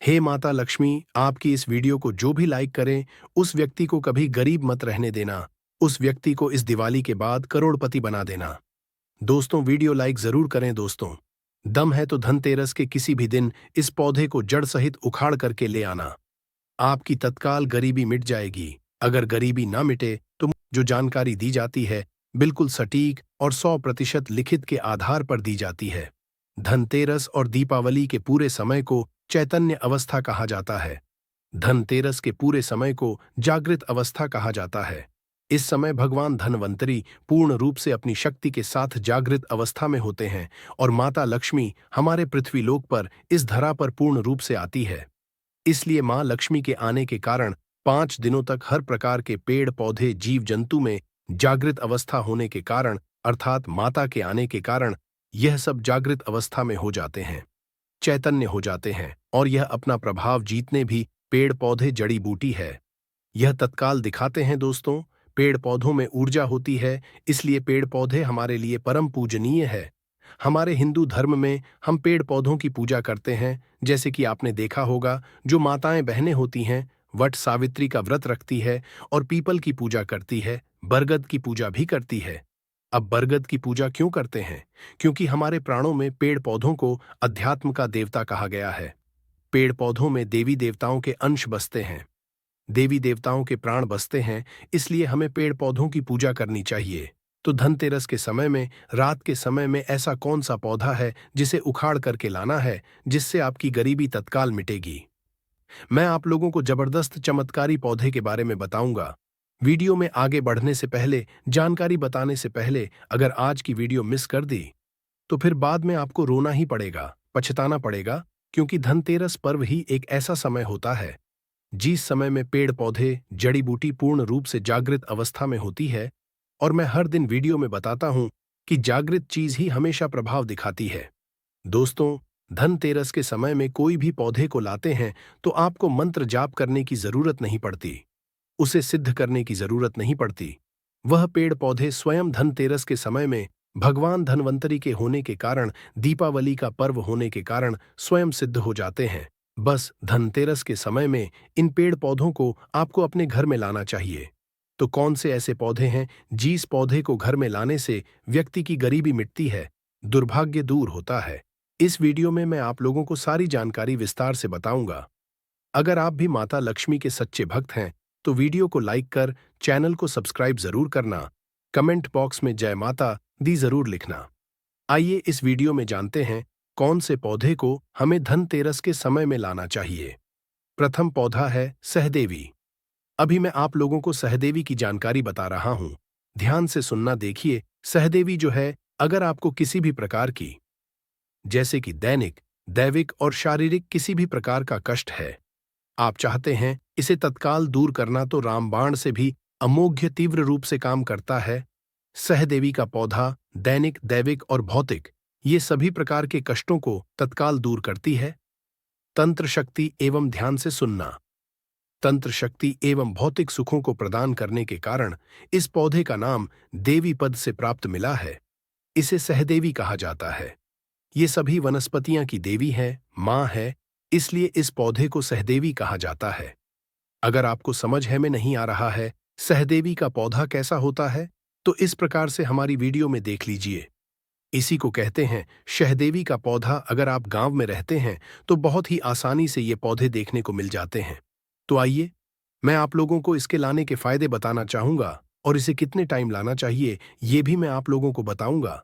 हे माता लक्ष्मी, आपकी इस वीडियो को जो भी लाइक करें, उस व्यक्ति को कभी गरीब मत रहने देना। उस व्यक्ति को इस दिवाली के बाद करोड़पति बना देना। दोस्तों, वीडियो लाइक जरूर करें दोस्तों। दम है तो धनतेरस के किसी भी दिन इस पौधे को जड़ सहित उखाड़ करके ले आना। आपकी तत्काल गरीबी मिट जाएगी। अगर गरीबी ना मिटे तो जो जानकारी दी जाती है बिल्कुल सटीक और 100% लिखित के आधार पर दी जाती है। धनतेरस और दीपावली के पूरे समय को चैतन्य अवस्था कहा जाता है। धनतेरस के पूरे समय को जागृत अवस्था कहा जाता है। इस समय भगवान धनवंतरी पूर्ण रूप से अपनी शक्ति के साथ जागृत अवस्था में होते हैं और माता लक्ष्मी हमारे पृथ्वीलोक पर इस धरा पर पूर्ण रूप से आती है। इसलिए मां लक्ष्मी के आने के कारण 5 दिनों तक हर प्रकार के पेड़ पौधे जीव जंतु में जागृत अवस्था होने के कारण अर्थात माता के आने के कारण यह सब जागृत अवस्था में हो जाते हैं, चैतन्य हो जाते हैं और यह अपना प्रभाव जीतने भी पेड़ पौधे जड़ी बूटी है यह तत्काल दिखाते हैं दोस्तों। पेड़ पौधों में ऊर्जा होती है, इसलिए पेड़ पौधे हमारे लिए परम पूजनीय है। हमारे हिंदू धर्म में हम पेड़ पौधों की पूजा करते हैं। जैसे कि आपने देखा होगा, जो माताएं बहनें होती हैं वट सावित्री का व्रत रखती है और पीपल की पूजा करती है, बरगद की पूजा भी करती है। अब बरगद की पूजा क्यों करते हैं? क्योंकि हमारे प्राणों में पेड़ पौधों को अध्यात्म का देवता कहा गया है। पेड़ पौधों में देवी देवताओं के अंश बसते हैं, देवी देवताओं के प्राण बसते हैं, इसलिए हमें पेड़ पौधों की पूजा करनी चाहिए। तो धनतेरस के समय में, रात के समय में ऐसा कौन सा पौधा है जिसे उखाड़ करके लाना है, जिससे आपकी गरीबी तत्काल मिटेगी? मैं आप लोगों को जबरदस्त चमत्कारी पौधे के बारे में बताऊंगा। वीडियो में आगे बढ़ने से पहले, जानकारी बताने से पहले, अगर आज की वीडियो मिस कर दी तो फिर बाद में आपको रोना ही पड़ेगा, पछताना पड़ेगा, क्योंकि धनतेरस पर्व ही एक ऐसा समय होता है जिस समय में पेड़ पौधे जड़ी बूटी पूर्ण रूप से जागृत अवस्था में होती है। और मैं हर दिन वीडियो में बताता हूं कि जागृत चीज ही हमेशा प्रभाव दिखाती है। दोस्तों, धनतेरस के समय में कोई भी पौधे को लाते हैं तो आपको मंत्र जाप करने की जरूरत नहीं पड़ती, उसे सिद्ध करने की जरूरत नहीं पड़ती। वह पेड़ पौधे स्वयं धनतेरस के समय में भगवान धनवंतरी के होने के कारण, दीपावली का पर्व होने के कारण स्वयं सिद्ध हो जाते हैं। बस धनतेरस के समय में इन पेड़ पौधों को आपको अपने घर में लाना चाहिए। तो कौन से ऐसे पौधे हैं जिस पौधे को घर में लाने से व्यक्ति की गरीबी मिटती है, दुर्भाग्य दूर होता है? इस वीडियो में मैं आप लोगों को सारी जानकारी विस्तार से बताऊंगा। अगर आप भी माता लक्ष्मी के सच्चे भक्त हैं तो वीडियो को लाइक कर चैनल को सब्सक्राइब जरूर करना। कमेंट बॉक्स में जय माता दी जरूर लिखना। आइए इस वीडियो में जानते हैं कौन से पौधे को हमें धनतेरस के समय में लाना चाहिए। प्रथम पौधा है सहदेवी। अभी मैं आप लोगों को सहदेवी की जानकारी बता रहा हूं, ध्यान से सुनना। देखिए, सहदेवी जो है, अगर आपको किसी भी प्रकार की, जैसे कि दैनिक, दैविक और शारीरिक किसी भी प्रकार का कष्ट है, आप चाहते हैं इसे तत्काल दूर करना, तो रामबाण से भी अमोघ्य तीव्र रूप से काम करता है। सहदेवी का पौधा दैनिक, दैविक और भौतिक ये सभी प्रकार के कष्टों को तत्काल दूर करती है। तंत्र शक्ति एवं ध्यान से सुनना। तंत्र शक्ति एवं भौतिक सुखों को प्रदान करने के कारण इस पौधे का नाम देवी पद से प्राप्त मिला है। इसे सहदेवी कहा जाता है। ये सभी वनस्पतियां की देवी है, मां है, इसलिए इस पौधे को सहदेवी कहा जाता है। अगर आपको समझ है में नहीं आ रहा है सहदेवी का पौधा कैसा होता है, तो इस प्रकार से हमारी वीडियो में देख लीजिए। इसी को कहते हैं सहदेवी का पौधा। अगर आप गांव में रहते हैं तो बहुत ही आसानी से ये पौधे देखने को मिल जाते हैं। तो आइए, मैं आप लोगों को इसके लाने के फायदे बताना चाहूंगा और इसे कितने टाइम लाना चाहिए ये भी मैं आप लोगों को बताऊंगा।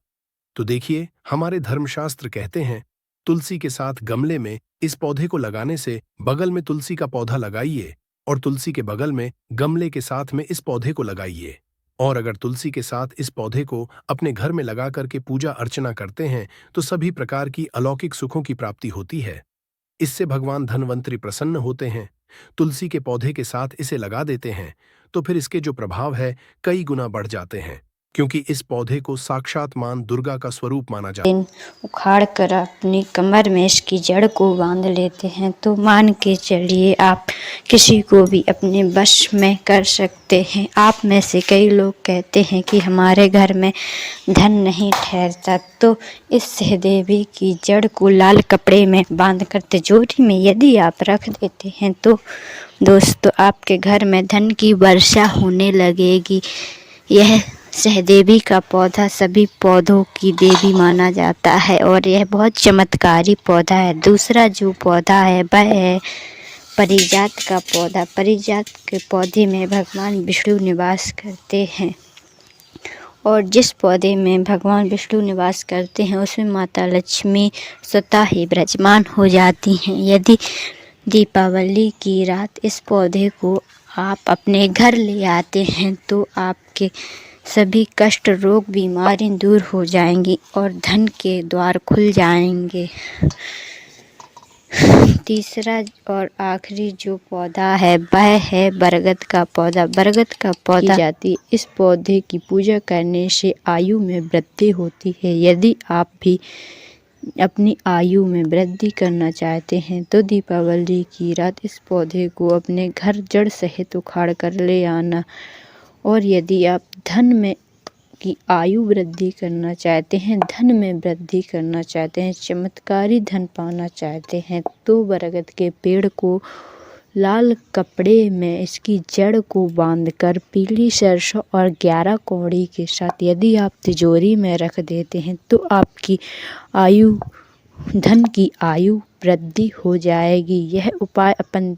तो देखिए, हमारे धर्मशास्त्र कहते हैं तुलसी के साथ गमले में इस पौधे को लगाने से बगल में तुलसी का पौधा लगाइए और तुलसी के बगल में गमले के साथ में इस पौधे को लगाइए। और अगर तुलसी के साथ इस पौधे को अपने घर में लगा करके पूजा अर्चना करते हैं तो सभी प्रकार की अलौकिक सुखों की प्राप्ति होती है। इससे भगवान धनवंतरी प्रसन्न होते हैं। तुलसी के पौधे के साथ इसे लगा देते हैं तो फिर इसके जो प्रभाव है कई गुना बढ़ जाते हैं। क्योंकि इस पौधे को साक्षात मां दुर्गा का स्वरूप माना जाता दिन उखाड़ कर अपनी कमर में इसकी जड़ को बांध लेते हैं तो मान के चलिए आप किसी को भी अपने वश में कर सकते हैं। आप में से कई लोग कहते हैं कि हमारे घर में धन नहीं ठहरता, तो इस सहदेवी की जड़ को लाल कपड़े में बांध कर तिजोरी में यदि आप रख देते हैं तो दोस्तों आपके घर में धन की वर्षा होने लगेगी। यह सहदेवी का पौधा सभी पौधों की देवी माना जाता है और यह बहुत चमत्कारी पौधा है। दूसरा जो पौधा है वह है पारिजात का पौधा। पारिजात के पौधे में भगवान विष्णु निवास करते हैं और जिस पौधे में भगवान विष्णु निवास करते हैं उसमें माता लक्ष्मी स्वतः ही विराजमान हो जाती हैं। यदि दीपावली की रात इस पौधे को आप अपने घर ले आते हैं तो आपके सभी कष्ट, रोग, बीमारी दूर हो जाएंगी और धन के द्वार खुल जाएंगे। तीसरा और आखिरी जो पौधा है वह है बरगद का पौधा। बरगद का पौधा जाती इस पौधे की पूजा करने से आयु में वृद्धि होती है। यदि आप भी अपनी आयु में वृद्धि करना चाहते हैं तो दीपावली की रात इस पौधे को अपने घर जड़ सहित उखाड़ कर ले आना। और यदि आप धन में की आयु वृद्धि करना चाहते हैं, धन में वृद्धि करना चाहते हैं, चमत्कारी धन पाना चाहते हैं तो बरगद के पेड़ को लाल कपड़े में इसकी जड़ को बांधकर पीली सरसों और 11 कौड़ी के साथ यदि आप तिजोरी में रख देते हैं तो आपकी धन की आयु वृद्धि हो जाएगी। यह उपाय अपन